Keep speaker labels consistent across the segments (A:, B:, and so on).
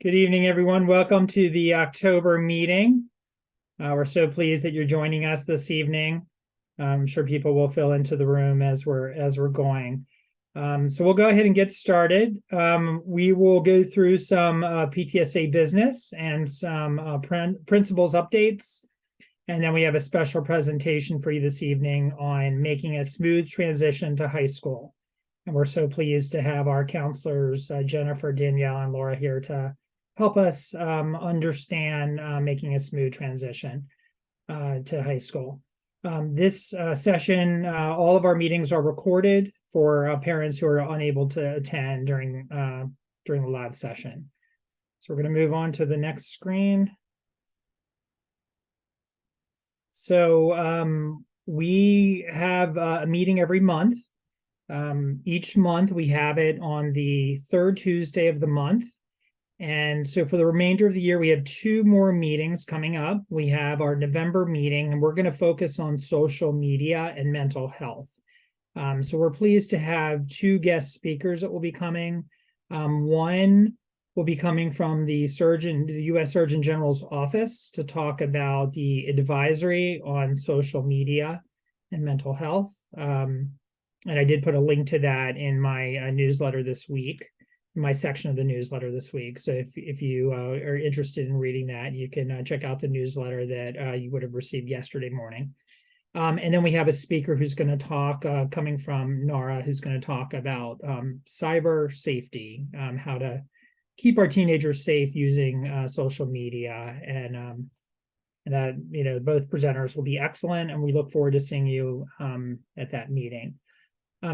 A: Good evening, everyone. Welcome to the October meeting. We're so pleased that you're joining us this evening. I'm sure people will fill into the room as we're going. So we'll go ahead and get started. We will go through some PTSA business and some principles updates. And then we have a special presentation for you this evening on making a smooth transition to high school. And we're so pleased to have our counselors, Jennifer, Danielle, and Laura here to help us understand making a smooth transition to high school. This session, all of our meetings are recorded for parents who are unable to attend during the live session. So we're going to move on to the next screen. So we have a meeting every month. Each month we have it on the third Tuesday of the month. And so for the remainder of the year, we have two more meetings coming up. We have our November meeting, and we're going to focus on social media and mental health. So we're pleased to have two guest speakers that will be coming. One will be coming from the U.S. Surgeon General's office to talk about the advisory on social media and mental health. And I did put a link to that in my newsletter this week. My section of the newsletter this week. So if you are interested in reading that, you can check out the newsletter that you would have received yesterday morning. And then we have a speaker who's going to talk, coming from NARA, who's going to talk about cyber safety, how to keep our teenagers safe using social media. And that, both presenters will be excellent, and we look forward to seeing you at that meeting.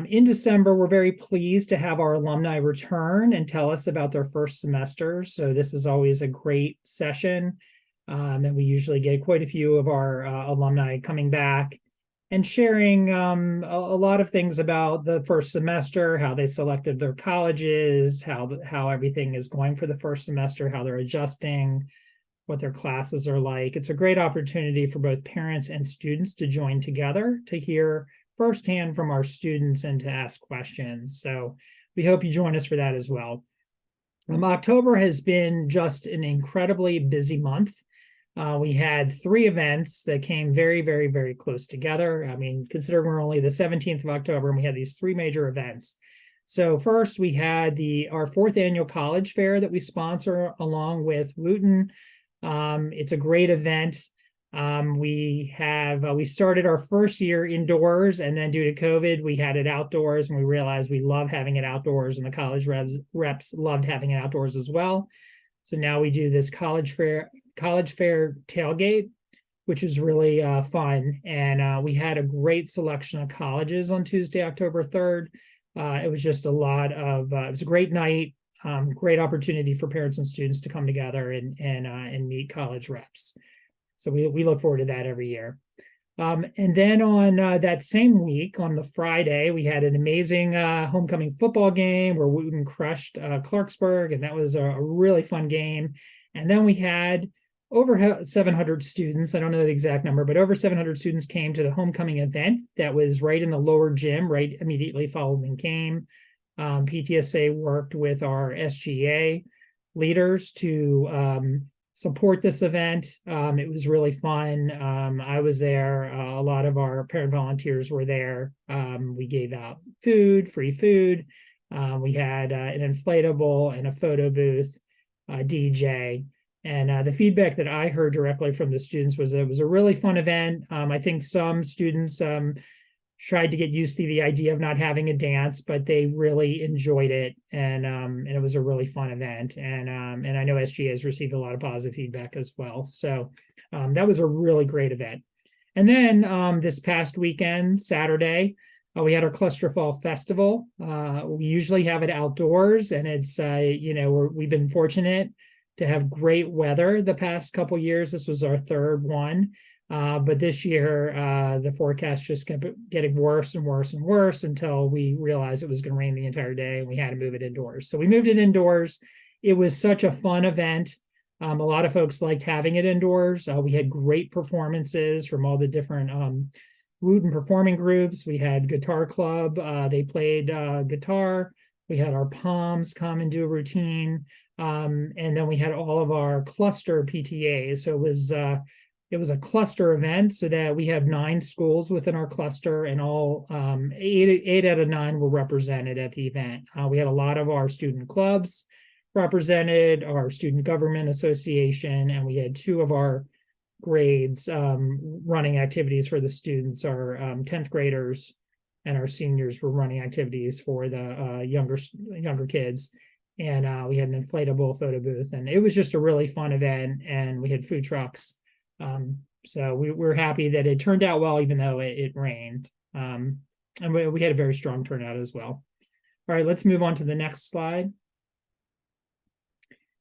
A: In December, we're very pleased to have our alumni return and tell us about their first semester. So this is always a great session. And we usually get quite a few of our alumni coming back and sharing a lot of things about the first semester, how they selected their colleges, how everything is going for the first semester, how they're adjusting, what their classes are like. It's a great opportunity for both parents and students to join together to hear firsthand from our students and to ask questions. So we hope you join us for that as well. October has been just an incredibly busy month. We had 3 events that came very, very, very close together. I mean, considering we're only the 17th of October and we had these 3 major events. So first we had our 4th annual college fair that we sponsor along with Wooten. It's a great event. We started our first year indoors, and then due to COVID, we had it outdoors, and we realized we love having it outdoors, and the college reps loved having it outdoors as well. So now we do this college fair tailgate, which is really fun. And we had a great selection of colleges on Tuesday, October 3rd. It was just it was a great night, great opportunity for parents and students to come together and meet college reps. So we look forward to that every year. And then on that same week, on the Friday, we had an amazing homecoming football game where Wooten crushed Clarksburg, and that was a really fun game. And then we had over 700 students. I don't know the exact number, but over 700 students came to the homecoming event that was right in the lower gym, right immediately following game. PTSA worked with our SGA leaders to support this event. It was really fun. I was there. A lot of our parent volunteers were there. We gave out free food. We had an inflatable and a photo booth, DJ. And the feedback that I heard directly from the students was it was a really fun event. I think some students tried to get used to the idea of not having a dance, but they really enjoyed it, and it was a really fun event. And I know SGA has received a lot of positive feedback as well. So that was a really great event. And then this past weekend, Saturday, we had our Cluster Fall Festival. We usually have it outdoors, and it's we've been fortunate to have great weather the past couple years. This was our 3rd one. But this year, the forecast just kept getting worse and worse and worse until we realized it was going to rain the entire day, and we had to move it indoors. So we moved it indoors. It was such a fun event. A lot of folks liked having it indoors. We had great performances from all the different Wooten performing groups. We had Guitar Club. They played guitar. We had our POMs come and do a routine. And then we had all of our cluster PTAs. So it was a cluster event, so that we have 9 schools within our cluster, and all eight out of 9 were represented at the event. We had a lot of our student clubs represented, our student government association, and we had 2 of our grades running activities for the students. Our 10th graders and our seniors were running activities for the younger kids. And we had an inflatable photo booth, and it was just a really fun event. And we had food trucks. So we're happy that it turned out well, even though it rained. And we had a very strong turnout as well. All right, let's move on to the next slide.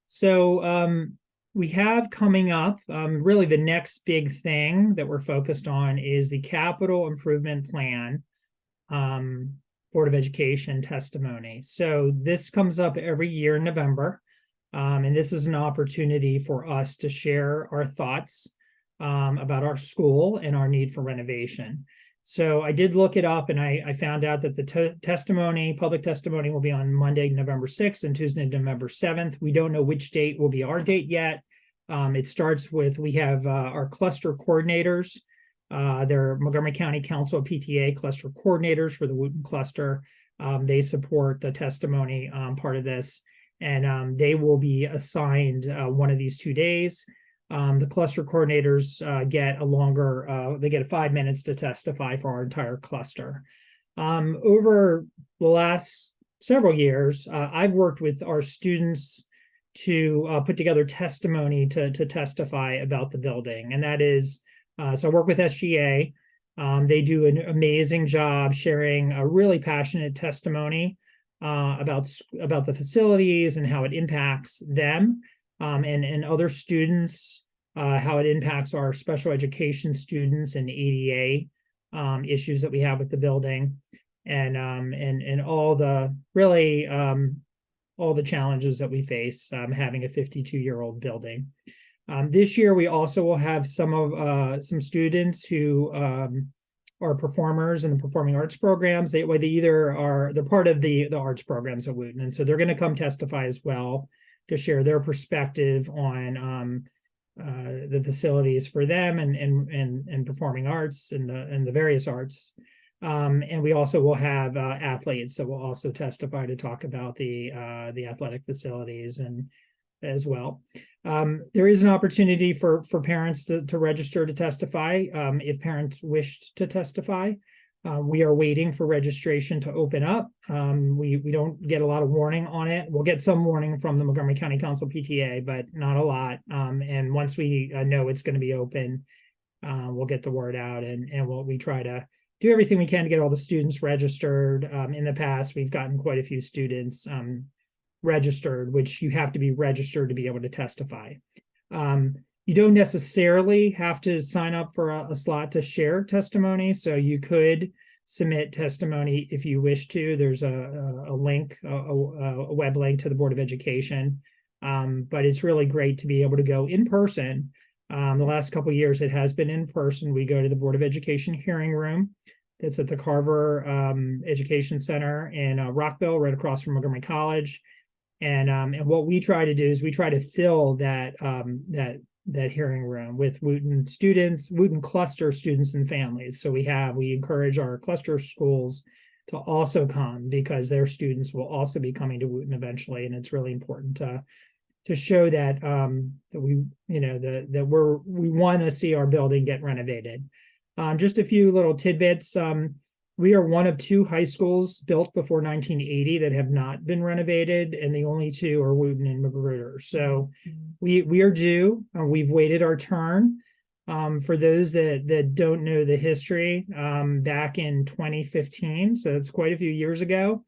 A: So we have coming up, really the next big thing that we're focused on is the capital improvement plan, Board of Education testimony. So this comes up every year in November. And this is an opportunity for us to share our thoughts about our school and our need for renovation. So I did look it up, and I found out that the public testimony will be on Monday, November 6th and Tuesday, November 7th. We don't know which date will be our date yet. It starts with, we have our cluster coordinators. They're Montgomery County Council of PTA cluster coordinators for the Wootton cluster. They support the testimony part of this, and they will be assigned one of these 2 days. The cluster coordinators get a longer, they get 5 minutes to testify for our entire cluster. Over the last several years, I've worked with our students to put together testimony to testify about the building. And that is, so I work with SGA. They do an amazing job sharing a really passionate testimony about the facilities and how it impacts them. And other students, how it impacts our special education students and ADA issues that we have with the building, and all the really all the challenges that we face having a 52-year-old building. This year, we also will have some students who are performers in the performing arts programs. They're part of the arts programs at Wootton, and so they're going to come testify as well to share their perspective on the facilities for them and performing arts and the various arts. And we also will have athletes that will also testify to talk about the athletic facilities and as well. There is an opportunity for parents to register to testify if parents wished to testify. We are waiting for registration to open up. We don't get a lot of warning on it. We'll get some warning from the Montgomery County Council PTA, but not a lot. And once we know it's going to be open, we'll get the word out, and we try to do everything we can to get all the students registered. In the past, we've gotten quite a few students registered, which you have to be registered to be able to testify. You don't necessarily have to sign up for a slot to share testimony, so you could submit testimony if you wish to. There's a link, a web link to the Board of Education, but it's really great to be able to go in person. The last couple of years, it has been in person. We go to the Board of Education hearing room that's at the Carver Education Center in Rockville, right across from Montgomery College. And what we try to do is we try to fill that hearing room with Wootton students, Wootton cluster students and families. So we encourage our cluster schools to also come, because their students will also be coming to Wootton eventually, and it's really important to show that we want to see our building get renovated. Just a few little tidbits. We are one of 2 high schools built before 1980 that have not been renovated, and the only 2 are Wootton and Magruder. So we are due. We've waited our turn. For those that don't know the history, back in 2015, so it's quite a few years ago,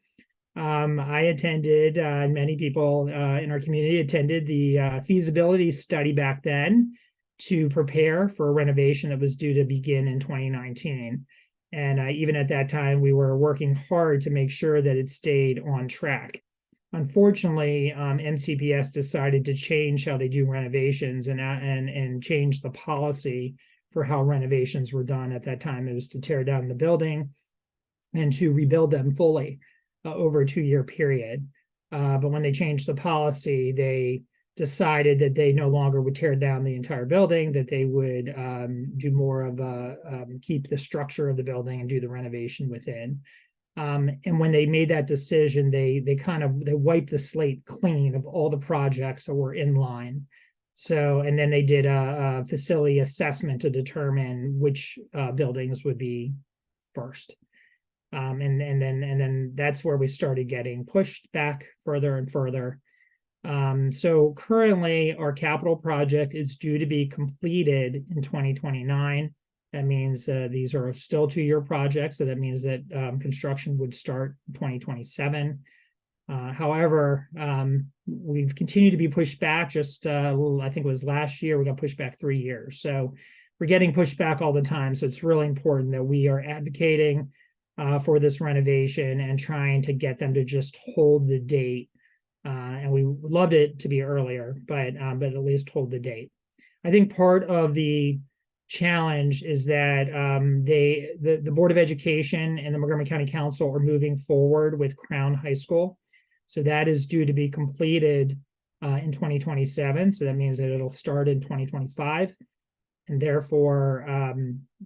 A: I attended, and many people in our community attended the feasibility study back then to prepare for a renovation that was due to begin in 2019. And even at that time, we were working hard to make sure that it stayed on track. Unfortunately, MCPS decided to change how they do renovations and change the policy for how renovations were done. At that time, it was to tear down the building and to rebuild them fully. over a 2-year period. But when they changed the policy, they decided that they no longer would tear down the entire building, that they would do more of keep the structure of the building and do the renovation within. And when they made that decision, they wiped the slate clean of all the projects that were in line. So, and then they did a facility assessment to determine which buildings would be first. And then that's where we started getting pushed back further and further. So currently our capital project is due to be completed in 2029. That means these are still 2-year projects. So that means that construction would start in 2027. However, we've continued to be pushed back. Just I think it was last year, we got pushed back 3 years. So we're getting pushed back all the time. So it's really important that we are advocating for this renovation and trying to get them to just hold the date. And we would love it to be earlier, but at least hold the date. I think part of the challenge is that the Board of Education and the Montgomery County Council are moving forward with Crown High School. So that is due to be completed in 2027. So that means that it'll start in 2025. And therefore,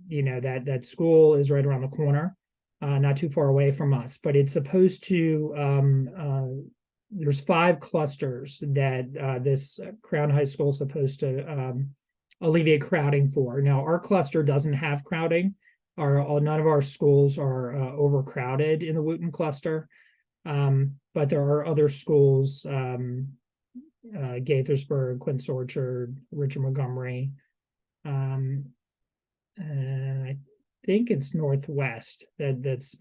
A: that school is right around the corner, not too far away from us. But it's supposed to, there's 5 clusters that this Crown High School is supposed to alleviate crowding for. Now, our cluster doesn't have crowding. None of our schools are overcrowded in the Wootton cluster. But there are other schools, Gaithersburg, Quince Orchard, Richard Montgomery. And I think it's Northwest. That's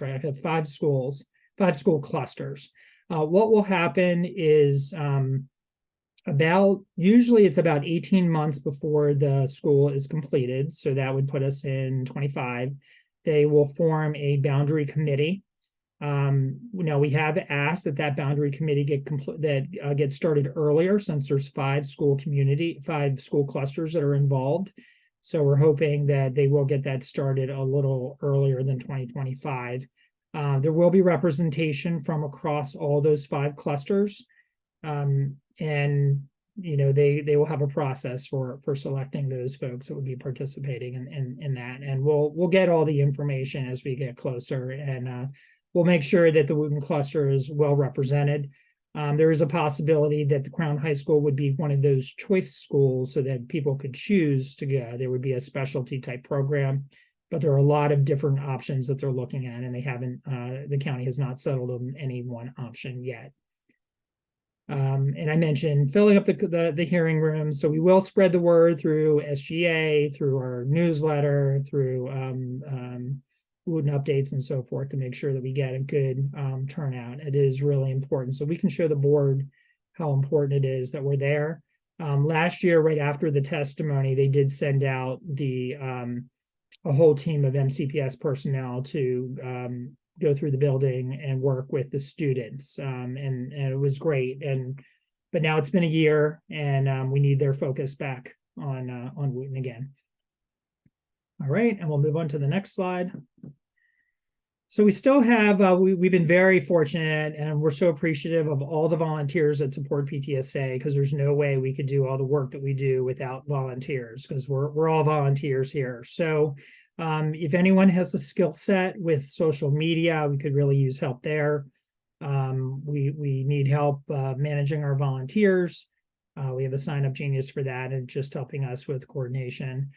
A: right. I have 5 schools, 5 school clusters. What will happen is usually it's about 18 months before the school is completed. So that would put us in 25. They will form a boundary committee. We have asked that boundary committee get started earlier, since there's 5 school clusters that are involved. So we're hoping that they will get that started a little earlier than 2025. There will be representation from across all those 5 clusters. And they will have a process for selecting those folks that would be participating in that. And we'll get all the information as we get closer, and we'll make sure that the Wootton cluster is well represented. There is a possibility that the Crown High School would be one of those choice schools so that people could choose to go. There would be a specialty type program, but there are a lot of different options that they're looking at, and the county has not settled on any one option yet. And I mentioned filling up the hearing room. So we will spread the word through SGA, through our newsletter, through Wootton updates and so forth, to make sure that we get a good turnout. It is really important. So we can show the board how important it is that we're there. Last year, right after the testimony, they did send out a whole team of MCPS personnel to go through the building and work with the students. And it was great. But now it's been a year, and we need their focus back on Wootton again. All right, and we'll move on to the next slide. So we still have, we've been very fortunate, and we're so appreciative of all the volunteers that support PTSA, because there's no way we could do all the work that we do without volunteers, because we're all volunteers here. So if anyone has a skill set with social media, we could really use help there. We need help managing our volunteers. We have a Sign Up Genius for that, and just helping us with coordination.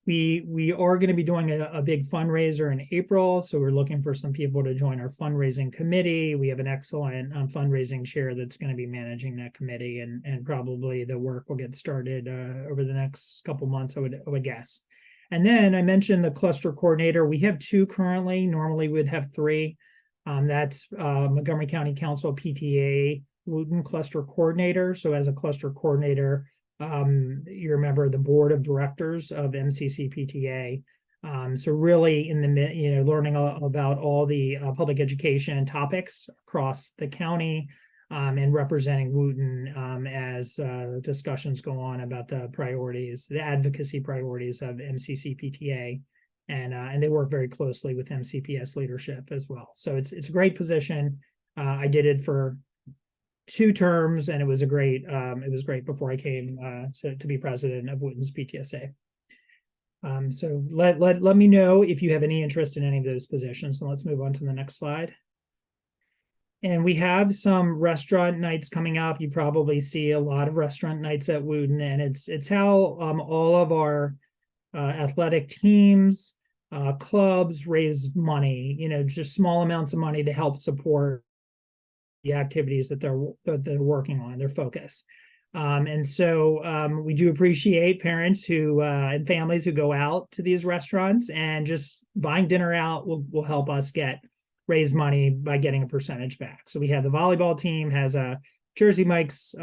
A: We are going to be doing a big fundraiser in April, so we're looking for some people to join our fundraising committee. We have an excellent fundraising chair that's going to be managing that committee, and probably the work will get started over the next couple months, I would guess. And then I mentioned the cluster coordinator. We have 2 currently. Normally we'd have 3. That's Montgomery County Council PTA Wootton cluster coordinator. So as a cluster coordinator, you remember the board of directors of MCC PTA. So really learning about all the public education topics across the county, and representing Wootton as discussions go on about the advocacy priorities of MCC PTA. and they work very closely with MCPS leadership as well. So it's a great position. I did it for 2 terms, and it was great before I came to be president of Wootton's PTSA. So let me know if you have any interest in any of those positions, and let's move on to the next slide. And we have some restaurant nights coming up. You probably see a lot of restaurant nights at Wootton, and it's how all of our athletic teams, clubs raise money, just small amounts of money to help support the activities that they're working on, their focus. And so we do appreciate parents who and families who go out to these restaurants, and just buying dinner out will help us raise money by getting a percentage back. So we have the volleyball team has a Jersey Mike's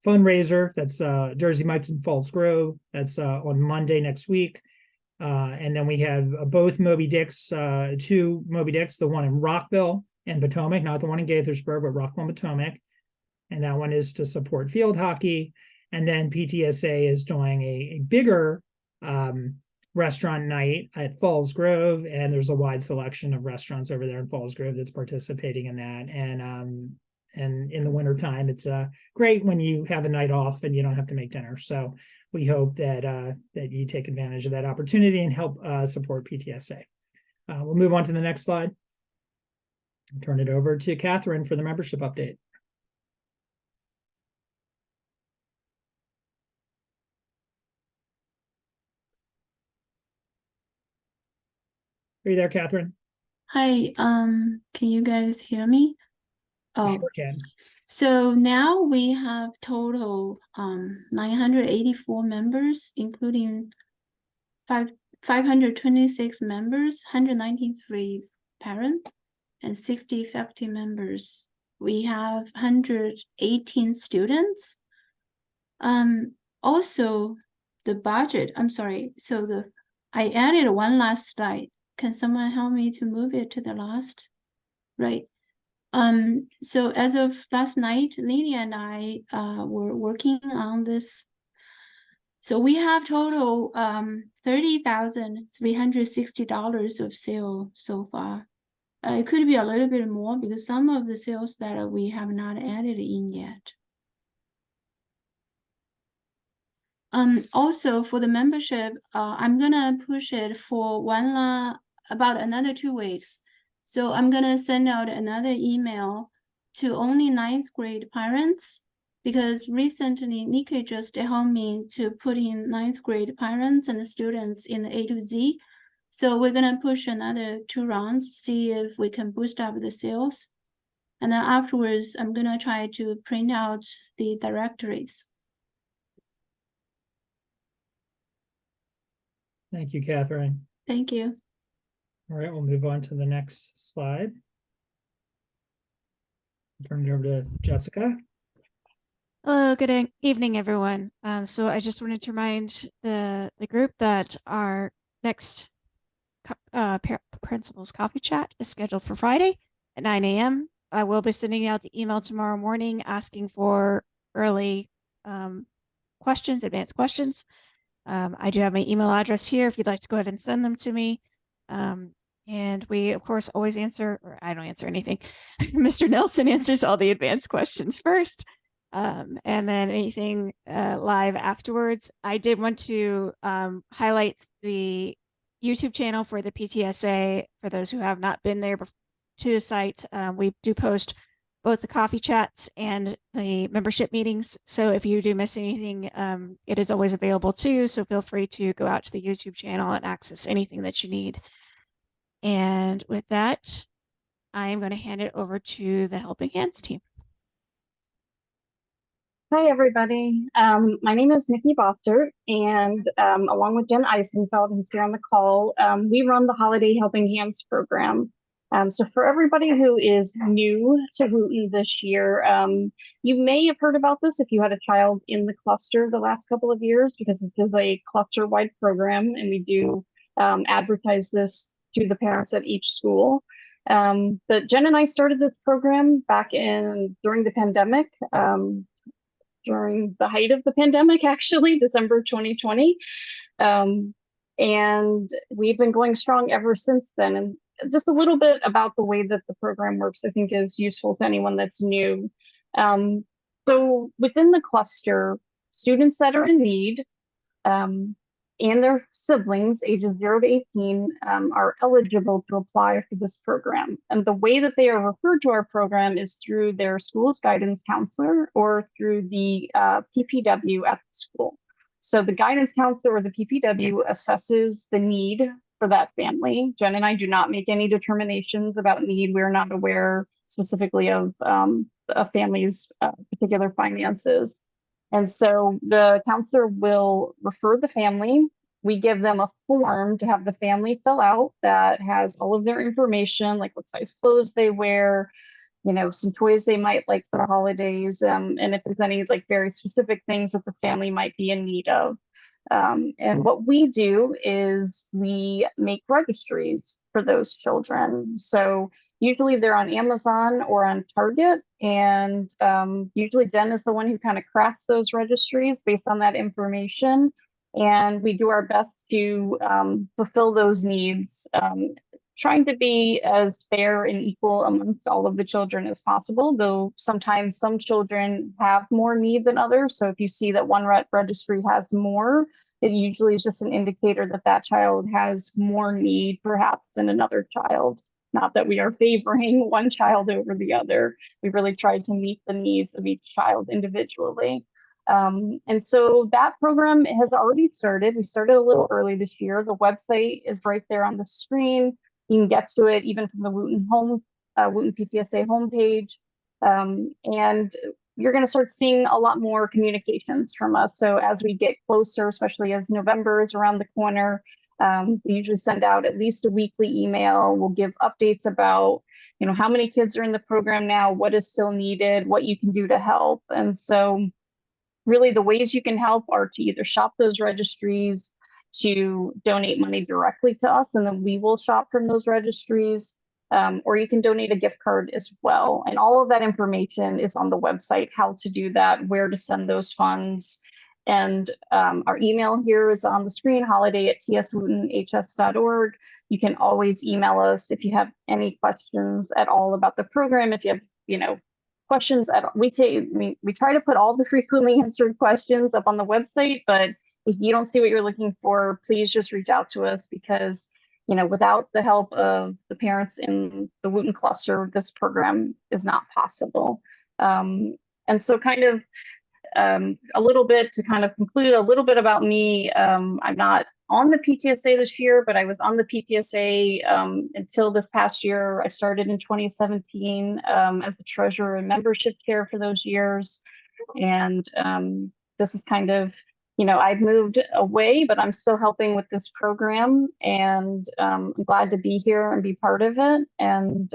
A: fundraiser. That's Jersey Mike's in Falls Grove. That's on Monday next week. And then we have both Moby Dicks, 2 Moby Dicks, the one in Rockville and Potomac, not the one in Gaithersburg, but Rockville and Potomac. And that one is to support field hockey. And then PTSA is doing a bigger restaurant night at Falls Grove, and there's a wide selection of restaurants over there in Falls Grove that's participating in that. And in the wintertime, it's great when you have a night off and you don't have to make dinner. So we hope that you take advantage of that opportunity and help support PTSA. We'll move on to the next slide. Turn it over to Catherine for the membership update. Are you there, Catherine?
B: Hi, can you guys hear me? Oh,
A: Sure can.
B: so now we have total 984 members, including 526 members, 193 parents, and 60 effective members. We have 118 students. Also the budget, I'm sorry, so I added one last slide. Can someone help me to move it to the last? Right. So as of last night, Lydia and I were working on this. So we have total $30,360 of sale so far. It could be a little bit more because some of the sales that we have not added in yet. Also for the membership, I'm gonna push it for about another 2 weeks. So I'm gonna send out another email to only 9th grade parents, because recently Nikki just helped me to put in 9th grade parents and students in the A to Z. So we're gonna push another 2 rounds, see if we can boost up the sales. And then afterwards, I'm gonna try to print out the directories.
A: Thank you, Catherine.
B: Thank you.
A: All right, we'll move on to the next slide. Turn it over to Jessica.
C: Hello, good evening, everyone. So I just wanted to remind the group that our next principals coffee chat is scheduled for Friday at 9 a.m. I will be sending out the email tomorrow morning asking for early advanced questions. I do have my email address here if you'd like to go ahead and send them to me. And we, of course, always answer, or I don't answer anything. Mr. Nelson answers all the advanced questions first. And then anything live afterwards. I did want to highlight the YouTube channel for the PTSA for those who have not been there to the site. We do post both the coffee chats and the membership meetings. So if you do miss anything, it is always available too. So feel free to go out to the YouTube channel and access anything that you need. And with that, I am going to hand it over to the Helping Hands team.
D: Hi, everybody. My name is Nikki Boster, and along with Jen Eisenfeld, who's here on the call, we run the Holiday Helping Hands program. So for everybody who is new to Wootton this year, you may have heard about this if you had a child in the cluster the last couple of years, because this is a cluster-wide program, and we do advertise this to the parents at each school. But Jen and I started this program back during the pandemic. During the height of the pandemic, actually, December 2020. And we've been going strong ever since then. And just a little bit about the way that the program works, I think is useful to anyone that's new. So within the cluster, students that are in need and their siblings ages 0 to 18 are eligible to apply for this program. And the way that they are referred to our program is through their school's guidance counselor or through the PPW at the school. So the guidance counselor or the PPW assesses the need for that family. Jen and I do not make any determinations about need. We're not aware specifically of a family's particular finances. And so the counselor will refer the family. We give them a form to have the family fill out that has all of their information, like what size clothes they wear, you know, some toys they might like for the holidays, and if there's any like very specific things that the family might be in need of. And what we do is we make registries for those children. So usually they're on Amazon or on Target, and usually Jen is the one who kind of crafts those registries based on that information. And we do our best to fulfill those needs, trying to be as fair and equal amongst all of the children as possible, though sometimes some children have more need than others. So if you see that one registry has more, it usually is just an indicator that that child has more need perhaps than another child. Not that we are favoring one child over the other. We really tried to meet the needs of each child individually. And so that program has already started. We started a little early this year. The website is right there on the screen. You can get to it even from the Wootton PTSA homepage. And you're going to start seeing a lot more communications from us. So as we get closer, especially as November is around the corner, we usually send out at least a weekly email. We'll give updates about, you know, how many kids are in the program now, what is still needed, what you can do to help. And so really the ways you can help are to either shop those registries, to donate money directly to us, and then we will shop from those registries, or you can donate a gift card as well. And all of that information is on the website, how to do that, where to send those funds. And our email here is on the screen, holiday@tswootonhs.org. You can always email us if you have any questions at all about the program. If you have, you know, questions we try to put all the frequently answered questions up on the website, but if you don't see what you're looking for, please just reach out to us, because, you know, without the help of the parents in the Wootton cluster, this program is not possible. And so kind of a little bit to kind of conclude a little bit about me. I'm not on the PTSA this year, but I was on the PTSA until this past year. I started in 2017 as a treasurer and membership chair for those years. And this is kind of, you know, I've moved away, but I'm still helping with this program, and I'm glad to be here and be part of it. And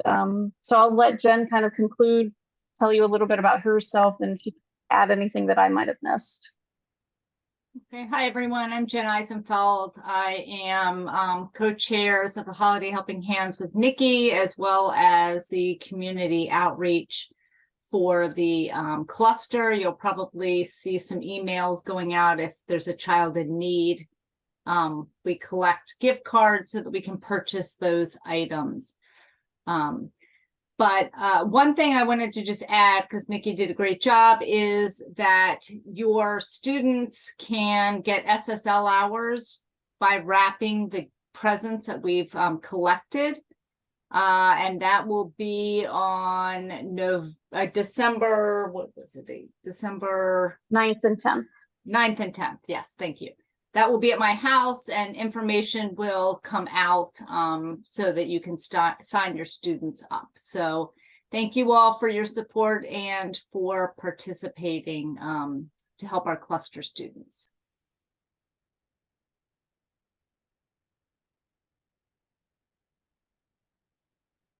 D: so I'll let Jen kind of conclude, tell you a little bit about herself, and if you add anything that I might have missed.
E: Okay, hi everyone. I'm Jen Eisenfeld. I am co-chairs of the Holiday Helping Hands with Nikki, as well as the community outreach for the cluster. You'll probably see some emails going out if there's a child in need. We collect gift cards so that we can purchase those items. But one thing I wanted to just add, because Mickey did a great job, is that your students can get SSL hours by wrapping the presents that we've collected. And that will be on December, what was it? December
D: 9th and 10th.
E: 9th and 10th. Yes, thank you. That will be at my house, and information will come out so that you can sign your students up. So thank you all for your support and for participating to help our cluster students.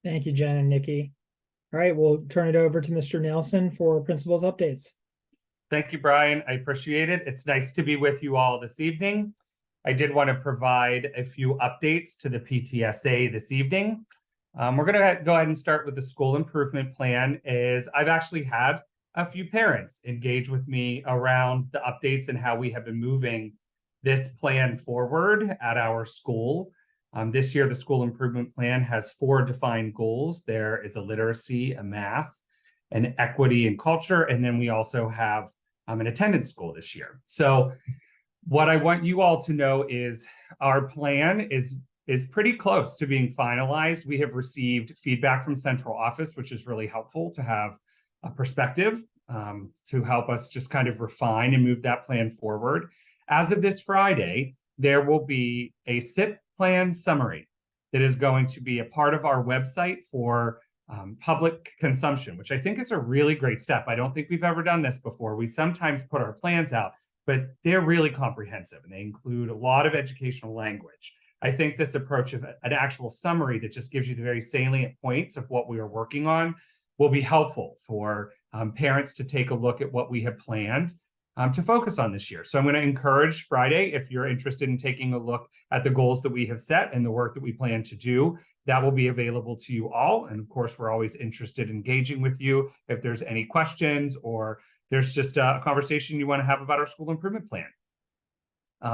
A: Thank you, Jen and Nikki. All right, we'll turn it over to Mr. Nelson for principal's updates.
F: Thank you, Brian. I appreciate it. It's nice to be with you all this evening. I did want to provide a few updates to the PTSA this evening. We're going to go ahead and start with the school improvement plan. I've actually had a few parents engage with me around the updates and how we have been moving this plan forward at our school. This year, the school improvement plan has 4 defined goals. There is a literacy, a math, an equity and culture, and then we also have an attendance goal this year. So what I want you all to know is our plan is pretty close to being finalized. We have received feedback from central office, which is really helpful to have a perspective to help us just kind of refine and move that plan forward. As of this Friday, there will be a SIP plan summary that is going to be a part of our website for public consumption, which I think is a really great step. I don't think we've ever done this before. We sometimes put our plans out, but they're really comprehensive and they include a lot of educational language. I think this approach of an actual summary that just gives you the very salient points of what we are working on will be helpful for parents to take a look at what we have planned to focus on this year. So I'm going to encourage Friday, if you're interested in taking a look at the goals that we have set and the work that we plan to do, that will be available to you all. And of course, we're always interested in engaging with you if there's any questions or there's just a conversation you want to have about our school improvement plan.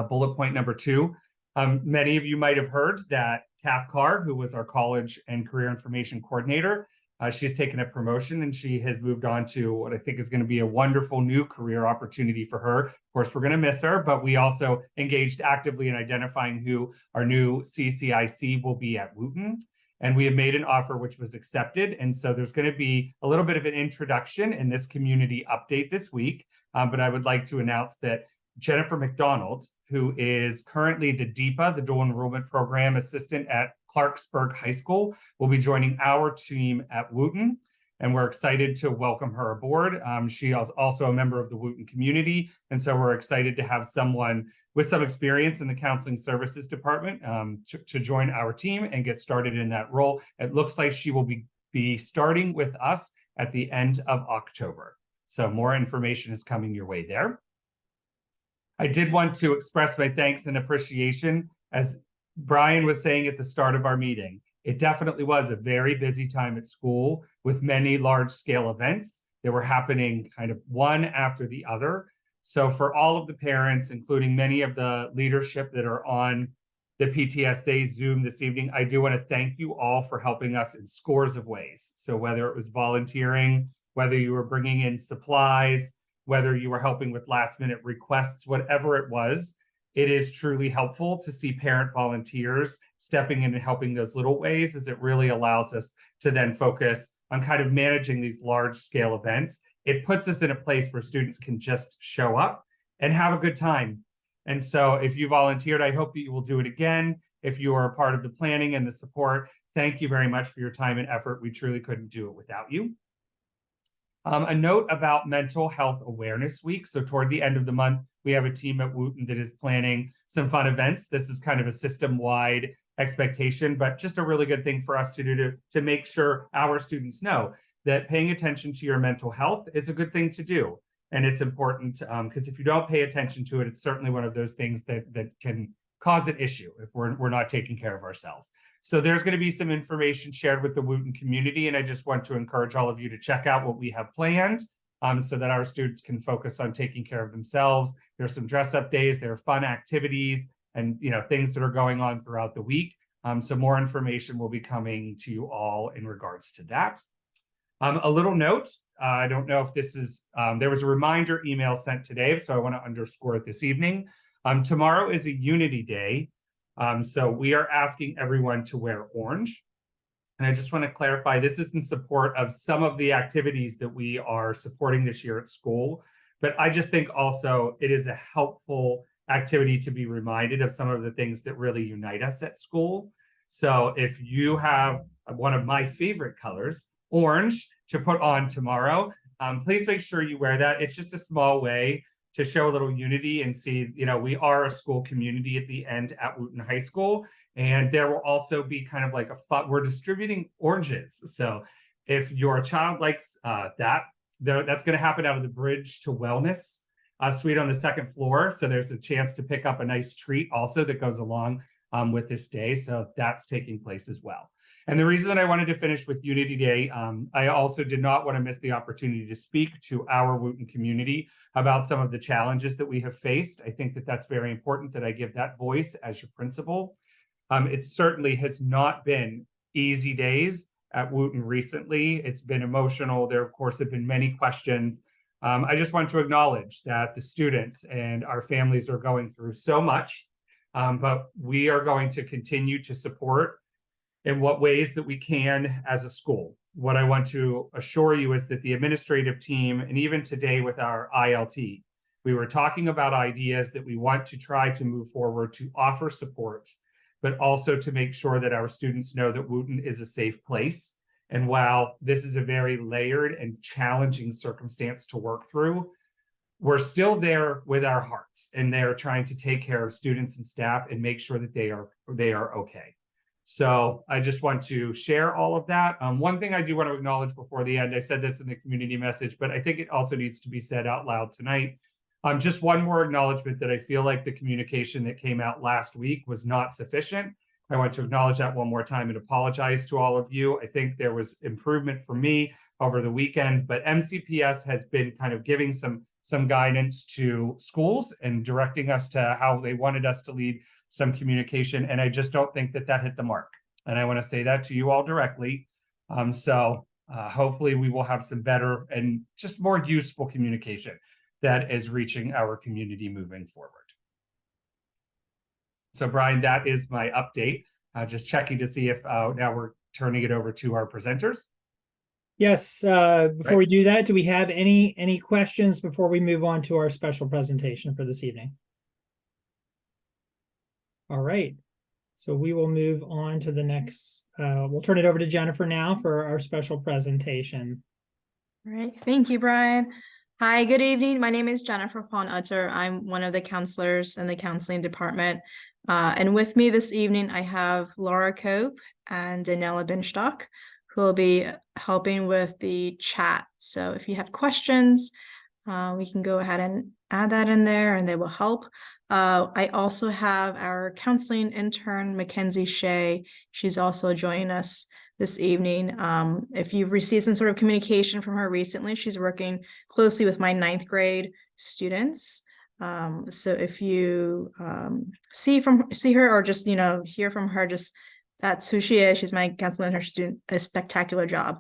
F: Bullet point number 2, many of you might have heard that Kath Carr, who was our college and career information coordinator, she's taken a promotion and she has moved on to what I think is going to be a wonderful new career opportunity for her. Of course, we're going to miss her, but we also engaged actively in identifying who our new CCIC will be at Wootton. And we have made an offer which was accepted. And so there's going to be a little bit of an introduction in this community update this week. But I would like to announce that Jennifer McDonald, who is currently the DEPA, the Dual Enrollment Program Assistant at Clarksburg High School, will be joining our team at Wootton. And we're excited to welcome her aboard. She is also a member of the Wootton community. And so we're excited to have someone with some experience in the counseling services department to join our team and get started in that role. It looks like she will be starting with us at the end of October. So more information is coming your way there. I did want to express my thanks and appreciation. As Brian was saying at the start of our meeting, it definitely was a very busy time at school with many large-scale events that were happening kind of one after the other. So for all of the parents, including many of the leadership that are on the PTSA Zoom this evening, I do want to thank you all for helping us in scores of ways. So whether it was volunteering, whether you were bringing in supplies, whether you were helping with last-minute requests, whatever it was, it is truly helpful to see parent volunteers stepping in and helping those little ways, as it really allows us to then focus on kind of managing these large-scale events. It puts us in a place where students can just show up and have a good time. And so if you volunteered, I hope that you will do it again. If you are a part of the planning and the support, thank you very much for your time and effort. We truly couldn't do it without you. A note about Mental Health Awareness Week. So toward the end of the month, we have a team at Wootton that is planning some fun events. This is kind of a system-wide expectation, but just a really good thing for us to do to make sure our students know that paying attention to your mental health is a good thing to do. And it's important because if you don't pay attention to it, it's certainly one of those things that can cause an issue if we're not taking care of ourselves. So there's going to be some information shared with the Wootton community, and I just want to encourage all of you to check out what we have planned so that our students can focus on taking care of themselves. There's some dress-up days, there are fun activities, and things that are going on throughout the week. So more information will be coming to you all in regards to that. A little note, I don't know if this is, there was a reminder email sent today, so I want to underscore it this evening. Tomorrow is a Unity Day. So we are asking everyone to wear orange. And I just want to clarify, this is in support of some of the activities that we are supporting this year at school. But I just think also it is a helpful activity to be reminded of some of the things that really unite us at school. So if you have one of my favorite colors, orange, to put on tomorrow, please make sure you wear that. It's just a small way to show a little unity and see, we are a school community at the end at Wootton High School. And there will also be kind of like we're distributing oranges. So if your child likes that's going to happen out of the Bridge to Wellness suite on the second floor. So there's a chance to pick up a nice treat also that goes along with this day. So that's taking place as well. And the reason that I wanted to finish with Unity Day, I also did not want to miss the opportunity to speak to our Wootton community about some of the challenges that we have faced. I think that that's very important that I give that voice as your principal. It certainly has not been easy days at Wootton recently. It's been emotional. There, of course, have been many questions. I just want to acknowledge that the students and our families are going through so much, but we are going to continue to support in what ways that we can as a school. What I want to assure you is that the administrative team, and even today with our ILT, we were talking about ideas that we want to try to move forward to offer support, but also to make sure that our students know that Wootton is a safe place. And while this is a very layered and challenging circumstance to work through, we're still there with our hearts, and they're trying to take care of students and staff and make sure that they are okay. So I just want to share all of that. One thing I do want to acknowledge before the end, I said this in the community message, but I think it also needs to be said out loud tonight. Just one more acknowledgement that I feel like the communication that came out last week was not sufficient. I want to acknowledge that one more time and apologize to all of you. I think there was improvement for me over the weekend, but MCPS has been kind of giving some guidance to schools and directing us to how they wanted us to lead some communication, and I just don't think that hit the mark. And I want to say that to you all directly. Hopefully we will have some better and just more useful communication that is reaching our community moving forward. So Brian, that is my update. Just checking to see if now we're turning it over to our presenters.
A: Yes, before we do that, do we have any questions before we move on to our special presentation for this evening? All right, so we will move on to the next, we'll turn it over to Jennifer now for our special presentation.
G: All right, thank you, Brian. Hi, good evening. My name is Jennifer Pon-Utter. I'm one of the counselors in the counseling department. And with me this evening, I have Laura Cope and Daniela Binstock, who will be helping with the chat. So if you have questions, we can go ahead and add that in there and they will help. I also have our counseling intern, Mackenzie Shea. She's also joining us this evening. If you've received some sort of communication from her recently, she's working closely with my 9th grade students. So if you see her or just, hear from her, just that's who she is. She's my counseling intern. She's doing a spectacular job.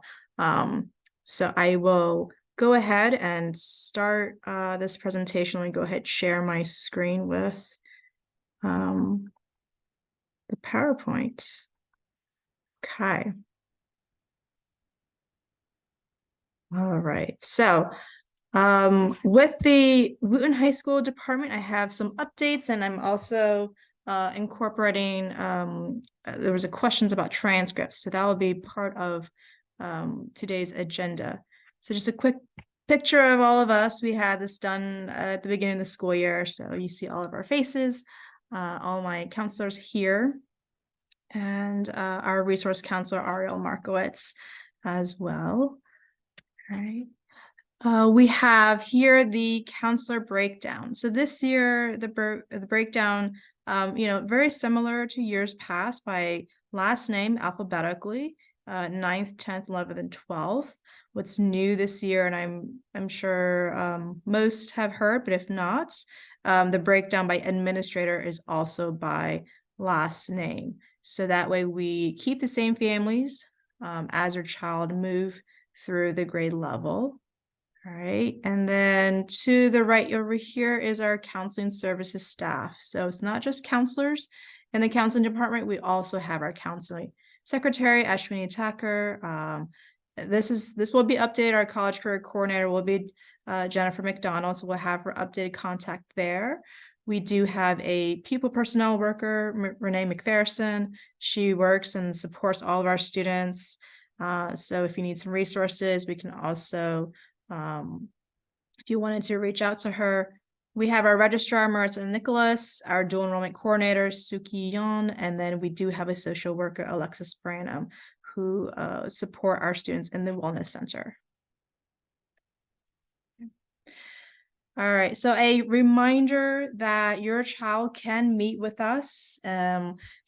G: So I will go ahead and start this presentation. Let me go ahead and share my screen with the PowerPoint. Okay. All right. So with the Wootton High School department, I have some updates, and I'm also incorporating, there was a questions about transcripts. So that will be part of today's agenda. So just a quick picture of all of us. We had this done at the beginning of the school year. So you see all of our faces, all my counselors here, and our resource counselor, Ariel Markowitz, as well. All right. We have here the counselor breakdown. So this year, the breakdown, very similar to years past by last name alphabetically, 9th, 10th, 11th, and 12th. What's new this year, and I'm sure most have heard, but if not, the breakdown by administrator is also by last name. So that way we keep the same families as your child move through the grade level. All right, and then to the right over here is our counseling services staff. So it's not just counselors in the counseling department, we also have our counseling secretary, Ashwini Thakur. This will be updated. Our college career coordinator will be Jennifer McDonald, so we'll have her updated contact there. We do have a pupil personnel worker, Renee McPherson. She works and supports all of our students. So if you need some resources, we can also, if you wanted to reach out to her, we have our registrar, Marissa Nicholas, our dual enrollment coordinator, Suki Yon, and then we do have a social worker, Alexis Branham, who support our students in the Wellness Center. All right, so a reminder that your child can meet with us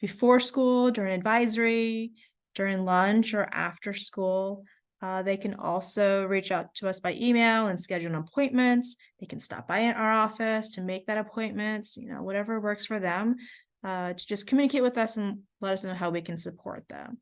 G: before school, during advisory, during lunch or after school. They can also reach out to us by email and schedule an appointment. They can stop by our office to make that appointment, whatever works for them, to just communicate with us and let us know how we can support them.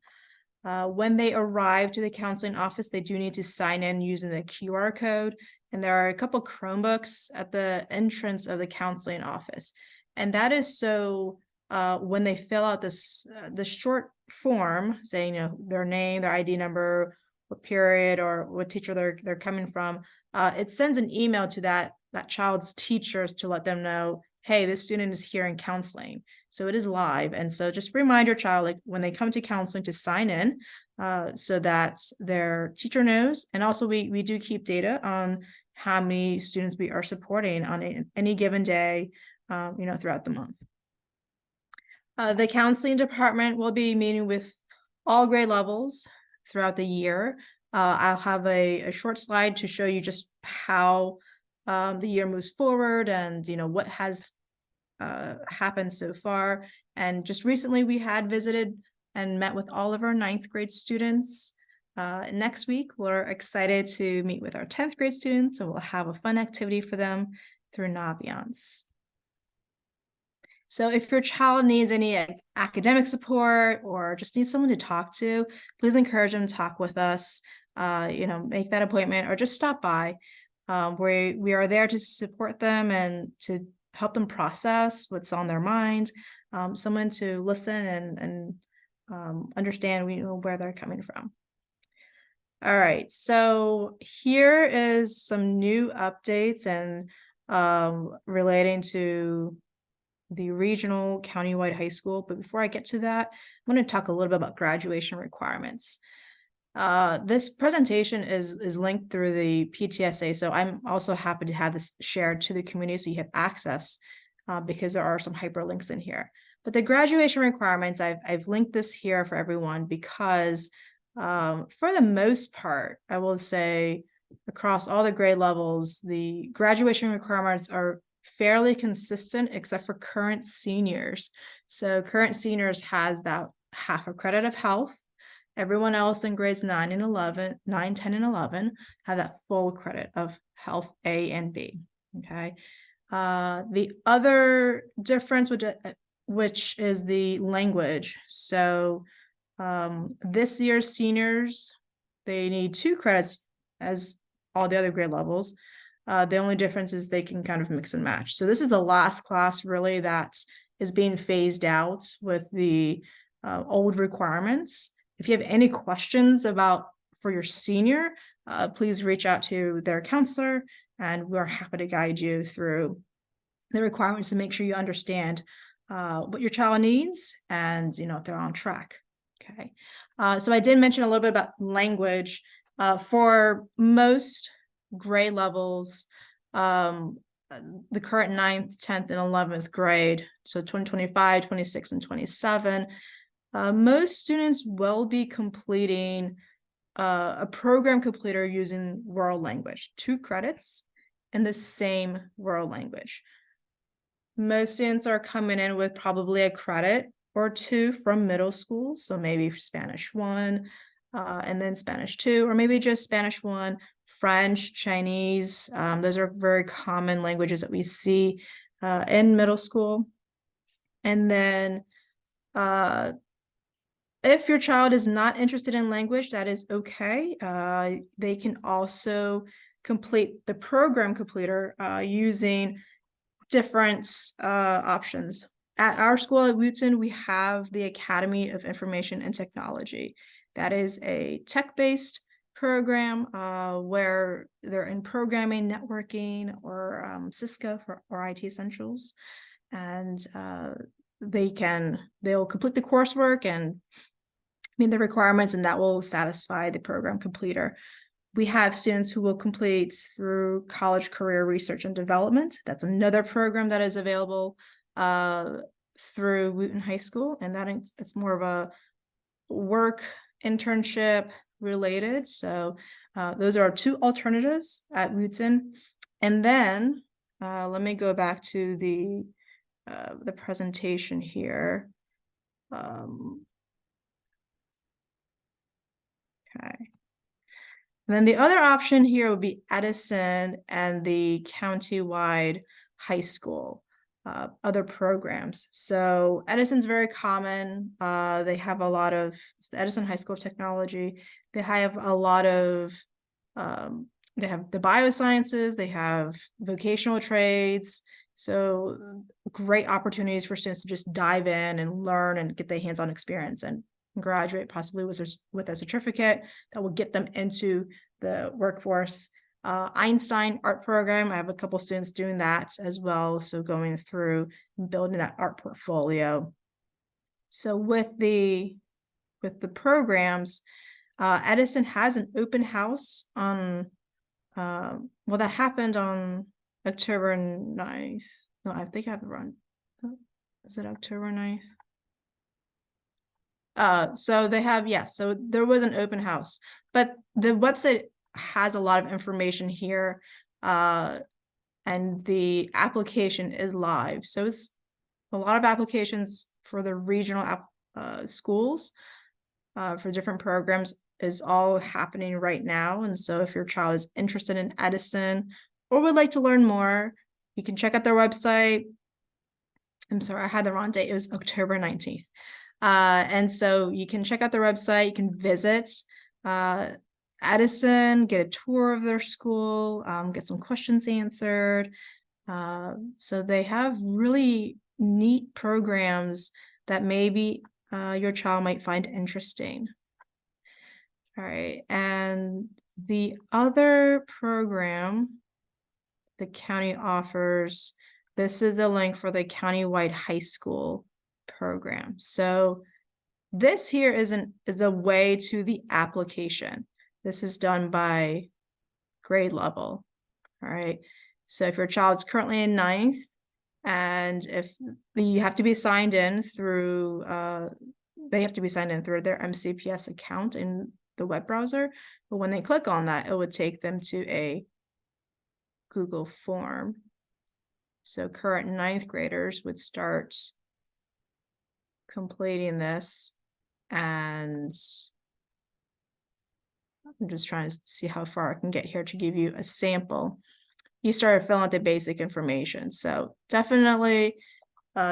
G: When they arrive to the counseling office, they do need to sign in using the QR code. And there are a couple Chromebooks at the entrance of the counseling office. And that is so when they fill out this short form saying, their name, their ID number, what period or what teacher they're coming from, it sends an email to that child's teachers to let them know, hey, this student is here in counseling. So it is live. And so just remind your child, like when they come to counseling, to sign in so that their teacher knows. And also we do keep data on how many students we are supporting on any given day, throughout the month. The counseling department will be meeting with all grade levels throughout the year. I'll have a short slide to show you just how the year moves forward and what has happened so far. And just recently we had visited and met with all of our 9th grade students. Next week we're excited to meet with our 10th grade students, and we'll have a fun activity for them through Naviance. So if your child needs any academic support or just needs someone to talk to, please encourage them to talk with us, make that appointment or just stop by. We are there to support them and to help them process what's on their mind, someone to listen and understand where they're coming from. All right, so here is some new updates and relating to the regional countywide high school. But before I get to that, I'm going to talk a little bit about graduation requirements. This presentation is linked through the PTSA, so I'm also happy to have this shared to the community so you have access because there are some hyperlinks in here. But the graduation requirements, I've linked this here for everyone because for the most part, I will say across all the grade levels, the graduation requirements are fairly consistent except for current seniors. So current seniors has that half a credit of health. Everyone else in grades 9, 10, and 11 have that full credit of health A and B. Okay. The other difference, which is the language. So this year's seniors, they need 2 credits as all the other grade levels. The only difference is they can kind of mix and match. So this is the last class really that is being phased out with the old requirements. If you have any questions for your senior, please reach out to their counselor and we're happy to guide you through the requirements to make sure you understand what your child needs and if they're on track. Okay. So I did mention a little bit about language. For most grade levels, the current 9th, 10th, and 11th grade, so 2025, 26, and 27, most students will be completing a program completer using world language, 2 credits in the same world language. Most students are coming in with probably a credit or 2 from middle school, so maybe Spanish 1, and then Spanish 2, or maybe just Spanish 1, French, Chinese. Those are very common languages that we see in middle school. And then if your child is not interested in language, that is okay. They can also complete the program completer using different options. At our school at Wootton, we have the Academy of Information and Technology. That is a tech-based program where they're in programming, networking, or Cisco or IT Essentials. And they'll complete the coursework and meet the requirements, and that will satisfy the program completer. We have students who will complete through College Career Research and Development. That's another program that is available through Wootton High School, and it's more of a work internship related. So those are our 2 alternatives at Wootton. And then let me go back to the presentation here. Okay. And then the other option here would be Edison and the countywide high school, other programs. So Edison's very common. They have a lot of, it's the Edison High School of Technology. They have a lot of, they have the biosciences, they have vocational trades. So great opportunities for students to just dive in and learn and get their hands-on experience and graduate possibly with a certificate that will get them into the workforce. Einstein art program, I have a couple students doing that as well. So going through building that art portfolio. So with the programs, Edison has an open house on, well, that happened on October 9th. No, I think I have it wrong. Is it October 9th? So they have, yes, so there was an open house, but the website has a lot of information here, and the application is live. So it's a lot of applications for the regional schools for different programs is all happening right now. And so if your child is interested in Edison or would like to learn more, you can check out their website. I'm sorry, I had the wrong date. It was October 19th. And so you can check out their website, you can visit Edison, get a tour of their school, get some questions answered. So they have really neat programs that maybe your child might find interesting. All right, and the other program the county offers, this is a link for the countywide high school program. So this here is the way to the application. This is done by grade level. All right. So if your child's currently in 9th, and if you have to be signed in through, they have to be signed in through their MCPS account in the web browser. But when they click on that, it would take them to a Google form. So current 9th graders would start completing this, and I'm just trying to see how far I can get here to give you a sample. You started filling out the basic information. So definitely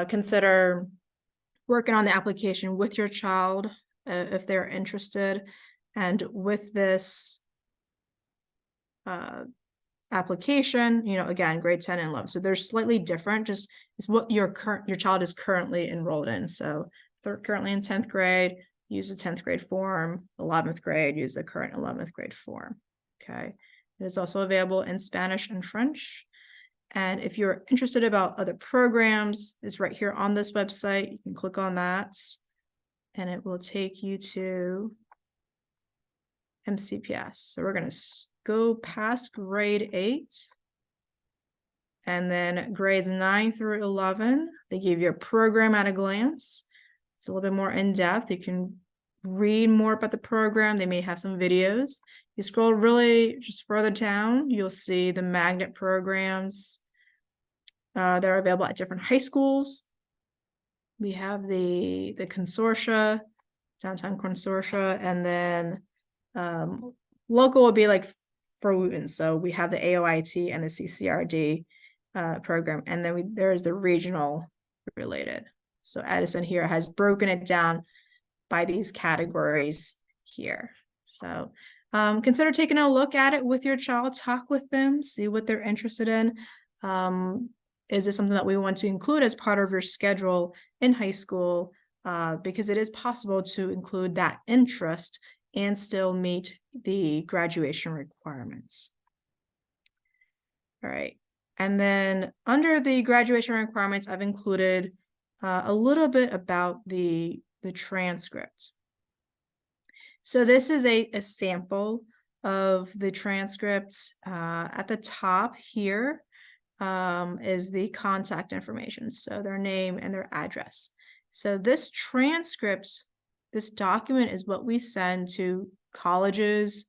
G: consider working on the application with your child if they're interested. And with this application, you know, again, grade 10 and 11. So they're slightly different, just it's what your child is currently enrolled in. So they're currently in 10th grade, use the 10th grade form, 11th grade, use the current 11th grade form. Okay. It is also available in Spanish and French. And if you're interested about other programs, it's right here on this website. You can click on that and it will take you to MCPS. So we're going to go past grade 8. And then grades 9 through 11, they give you a program at a glance. It's a little bit more in depth. You can read more about the program. They may have some videos. You scroll really just further down, you'll see the magnet programs that are available at different high schools. We have the consortia, downtown consortia, and then local will be like for Wooten. So we have the AOIT and the CCRD program, and then there is the regional related. So Edison here has broken it down by these categories here. So consider taking a look at it with your child, talk with them, see what they're interested in. Is this something that we want to include as part of your schedule in high school? Because it is possible to include that interest and still meet the graduation requirements. All right. And then under the graduation requirements, I've included a little bit about the transcript. So this is a sample of the transcripts. At the top here is the contact information. So their name and their address. So this transcript, this document is what we send to colleges,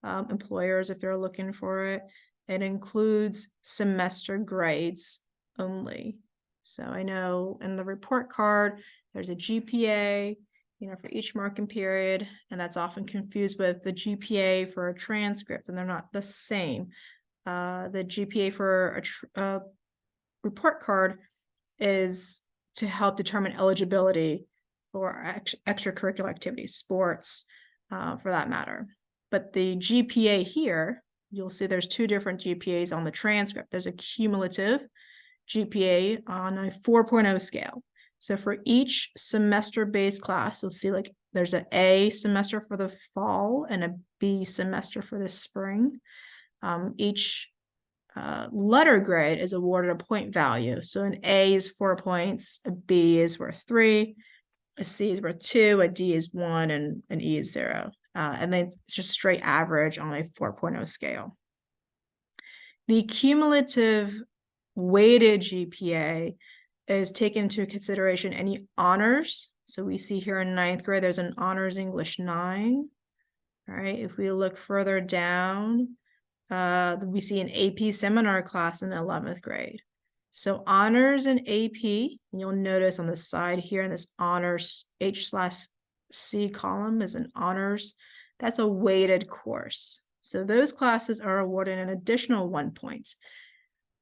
G: employers, if they're looking for it. It includes semester grades only. So I know in the report card, there's a GPA, for each marking period, and that's often confused with the GPA for a transcript, and they're not the same. The GPA for a report card is to help determine eligibility for extracurricular activities, sports, for that matter. But the GPA here, you'll see there's two different GPAs on the transcript. There's a cumulative GPA on a 4.0 scale. So for each semester-based class, you'll see like there's an A semester for the fall and a B semester for the spring. Each letter grade is awarded a point value. So an A is 4 points, a B is worth 3, a C is worth 2, a D is 1, and an E is 0. And then it's just straight average on a 4.0 scale. The cumulative weighted GPA is taken into consideration any honors. So we see here in 9th grade, there's an honors English 9. All right, if we look further down, we see an AP seminar class in 11th grade. So honors and AP, you'll notice on the side here in this honors H/C column is an honors. That's a weighted course. So those classes are awarded an additional 1 point,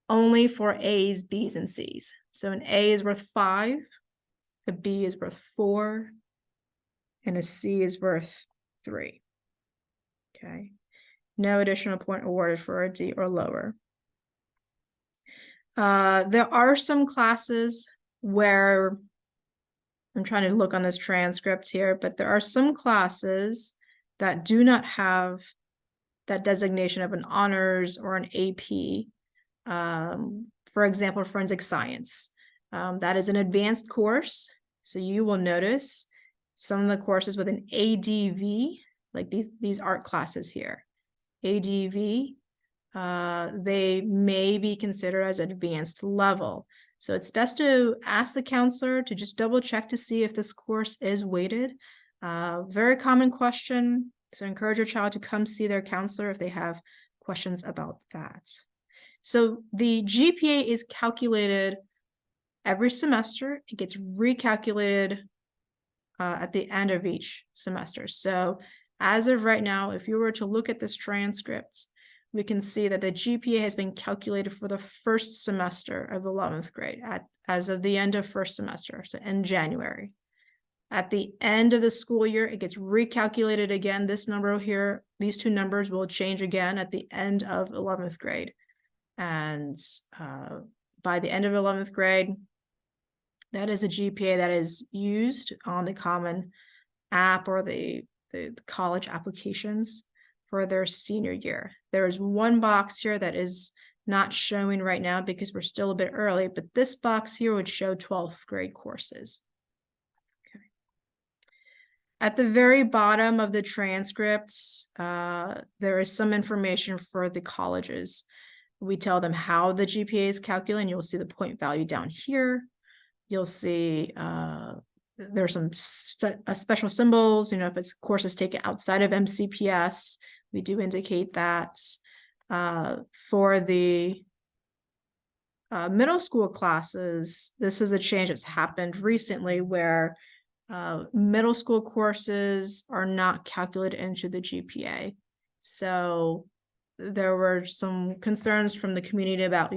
G: only for A's, B's, and C's. So an A is worth 5, a B is worth 4, and a C is worth 3. Okay. No additional point awarded for a D or lower. There are some classes where, I'm trying to look on this transcript here, but there are some classes that do not have that designation of an honors or an AP. For example, forensic science. That is an advanced course. So you will notice some of the courses with an ADV, like these art classes here. ADV, they may be considered as advanced level. So it's best to ask the counselor to just double check to see if this course is weighted. Very common question. So encourage your child to come see their counselor if they have questions about that. So the GPA is calculated every semester. It gets recalculated at the end of each semester. So as of right now, if you were to look at this transcript, we can see that the GPA has been calculated for the first semester of 11th grade as of the end of first semester, so in January. At the end of the school year, it gets recalculated again. This number here, these two numbers will change again at the end of 11th grade. And by the end of 11th grade, that is a GPA that is used on the Common App or the college applications for their senior year. There is one box here that is not showing right now because we're still a bit early, but this box here would show 12th grade courses. Okay. At the very bottom of the transcripts, there is some information for the colleges. We tell them how the GPA is calculated, and you'll see the point value down here. You'll see there's some special symbols, if it's courses taken outside of MCPS, we do indicate that. For the middle school classes, this is a change that's happened recently where middle school courses are not calculated into the GPA. So there were some concerns from the community about,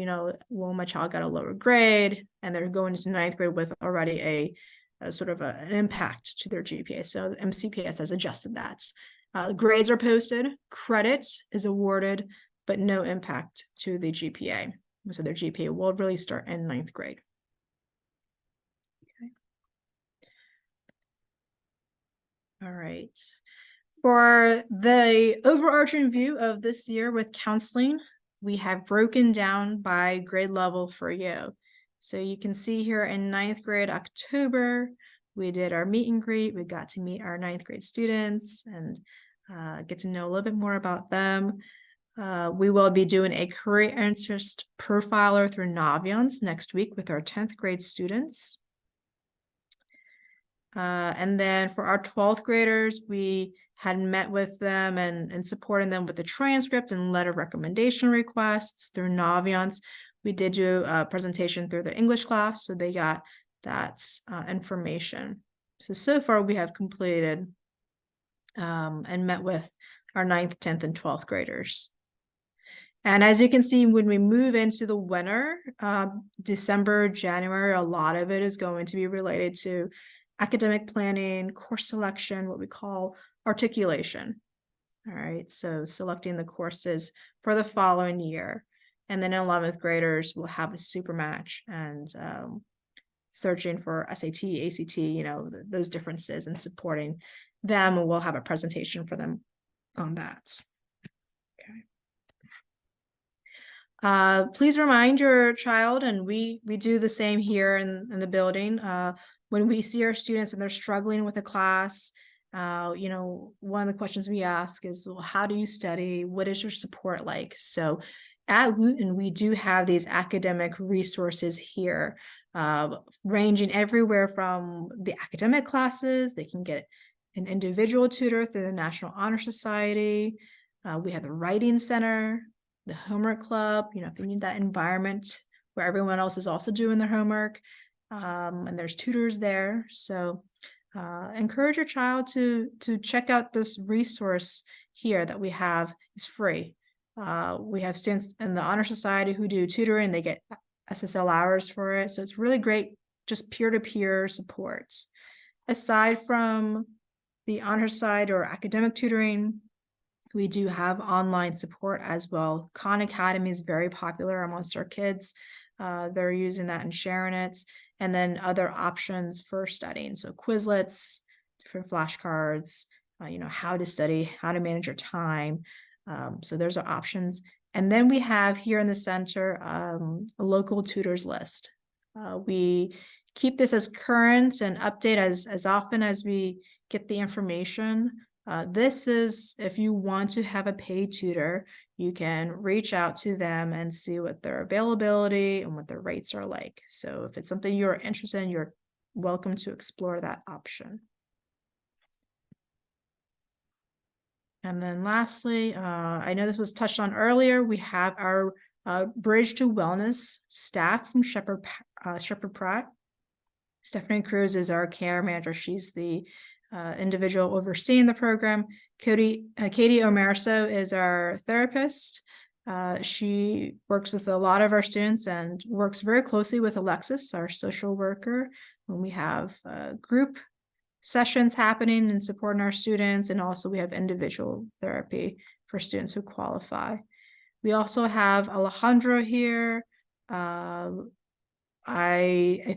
G: well, my child got a lower grade and they're going into 9th grade with already a sort of an impact to their GPA. So MCPS has adjusted that. Grades are posted, credit is awarded, but no impact to the GPA. So their GPA will really start in 9th grade. Okay. All right. For the overarching view of this year with counseling, we have broken down by grade level for you. So you can see here in 9th grade, October, we did our meet and greet. We got to meet our 9th grade students and get to know a little bit more about them. We will be doing a career interest profiler through Naviance next week with our 10th grade students. And then for our 12th graders, we had met with them and supporting them with the transcript and letter recommendation requests through Naviance. We did do a presentation through the English class, so they got that information. So far we have completed and met with our 9th, 10th, and 12th graders. And as you can see, when we move into the winter, December, January, a lot of it is going to be related to academic planning, course selection, what we call articulation. All right, so selecting the courses for the following year. And then 11th graders will have a super match and searching for SAT, ACT, you know, those differences and supporting them. And we'll have a presentation for them on that. Please remind your child, and we do the same here in the building, when we see our students and they're struggling with a class, you know, one of the questions we ask is, well, how do you study? What is your support like? So at Wooten, we do have these academic resources here, ranging everywhere from the academic classes. They can get an individual tutor through the National Honor Society. We have the Writing Center, the homework club, you know, if you need that environment where everyone else is also doing their homework, and there's tutors there. So encourage your child to check out this resource here that we have. It's free. We have students in the Honor Society who do tutoring. They get SSL hours for it. So it's really great, just peer-to-peer supports. Aside from the Honor Society or academic tutoring, we do have online support as well. Khan Academy is very popular amongst our kids. They're using that and sharing it. And then other options for studying. So Quizlets, different flashcards, you know, how to study, how to manage your time. So there's our options. And then we have here in the center, a local tutors list. We keep this as current and update as often as we get the information. This is, if you want to have a paid tutor, you can reach out to them and see what their availability and what their rates are like. So if it's something you're interested in, you're welcome to explore that option. And then lastly, I know this was touched on earlier, we have our Bridge to Wellness staff from Shepherd Pratt. Stephanie Cruz is our care manager. She's the individual overseeing the program. Katie Omerso is our therapist. She works with a lot of our students and works very closely with Alexis, our social worker, when we have group sessions happening and supporting our students. And also we have individual therapy for students who qualify. We also have Alejandro here. I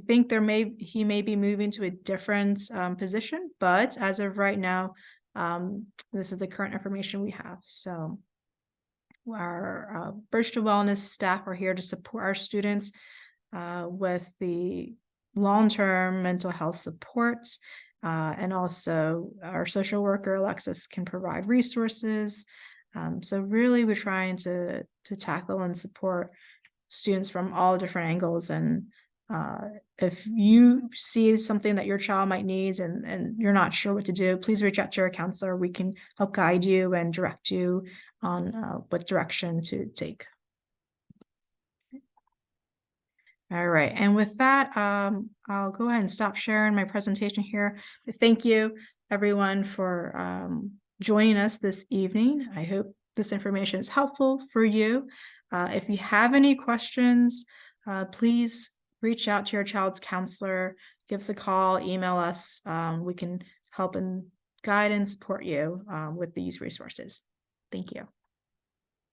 G: think he may be moving to a different position, but as of right now, this is the current information we have. So our Bridge to Wellness staff are here to support our students with the long-term mental health supports, and also our social worker Alexis can provide resources. So really, we're trying to tackle and support students from all different angles. And if you see something that your child might need and you're not sure what to do, please reach out to your counselor. We can help guide you and direct you on what direction to take. All right, and with that, I'll go ahead and stop sharing my presentation here. Thank you everyone for joining us this evening. I hope this information is helpful for you. If you have any questions, please reach out to your child's counselor, give us a call, email us. We can help and guide and support you with these resources. Thank you.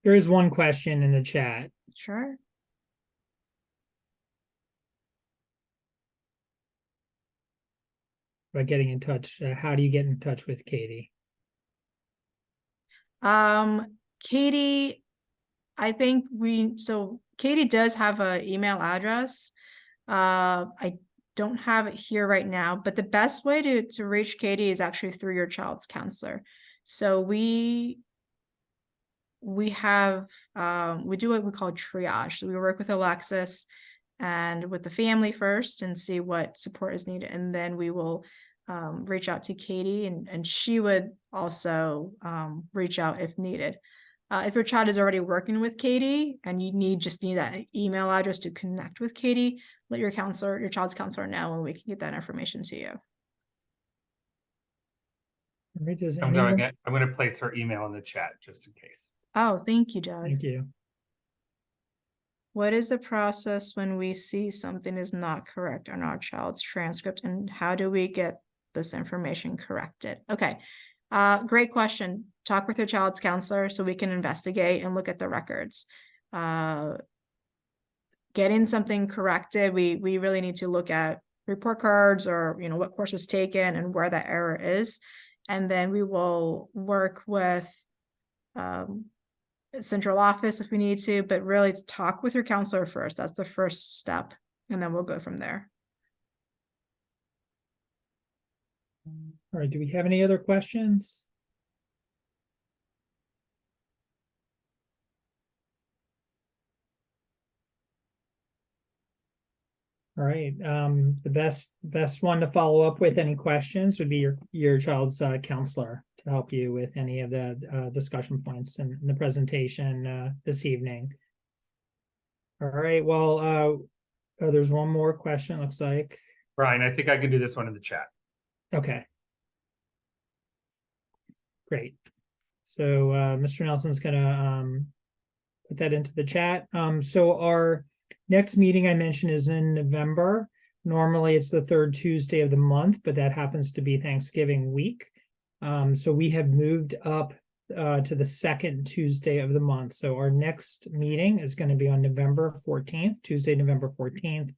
A: There is one question in the chat.
G: Sure.
A: About getting in touch. How do you get in touch with Katie?
G: Katie, I think Katie does have an email address. I don't have it here right now, but the best way to reach Katie is actually through your child's counselor. So we have we do what we call triage. So we work with Alexis and with the family first and see what support is needed, and then we will reach out to Katie, and she would also reach out if needed. If your child is already working with Katie and you just need that email address to connect with Katie, let your child's counselor know, and we can get that information to you.
A: All right, does
F: I'm
A: anyone?
F: I'm going to place her email in the chat just in case.
G: Oh, thank you, Doug.
A: Thank you.
G: What is the process when we see something is not correct on our child's transcript, and how do we get this information corrected? Okay, great question. Talk with your child's counselor so we can investigate and look at the records. Getting something corrected, we really need to look at report cards or, you know, what course was taken and where that error is. And then we will work with central office if we need to, but really to talk with your counselor first. That's the first step, and then we'll go from there.
A: All right, do we have any other questions? All right, the best one to follow up with any questions would be your child's counselor to help you with any of the discussion points in the presentation this evening. All right, well, there's one more question, looks like.
F: Brian, I think I can do this one in the chat.
A: Okay. Great. So Mr. Nelson's gonna put that into the chat. So our next meeting I mentioned is in November. Normally it's the third Tuesday of the month, but that happens to be Thanksgiving week. So we have moved up to the second Tuesday of the month. So our next meeting is going to be on November 14th, Tuesday, November 14th.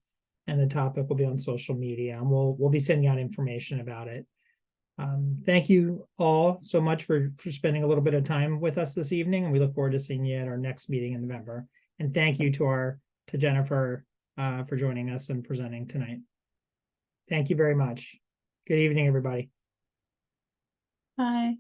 A: And the topic will be on social media, and we'll be sending out information about it. Thank you all so much for spending a little bit of time with us this evening, and we look forward to seeing you at our next meeting in November. And thank you to Jennifer for joining us and presenting tonight. Thank you very much. Good evening, everybody.
B: Bye.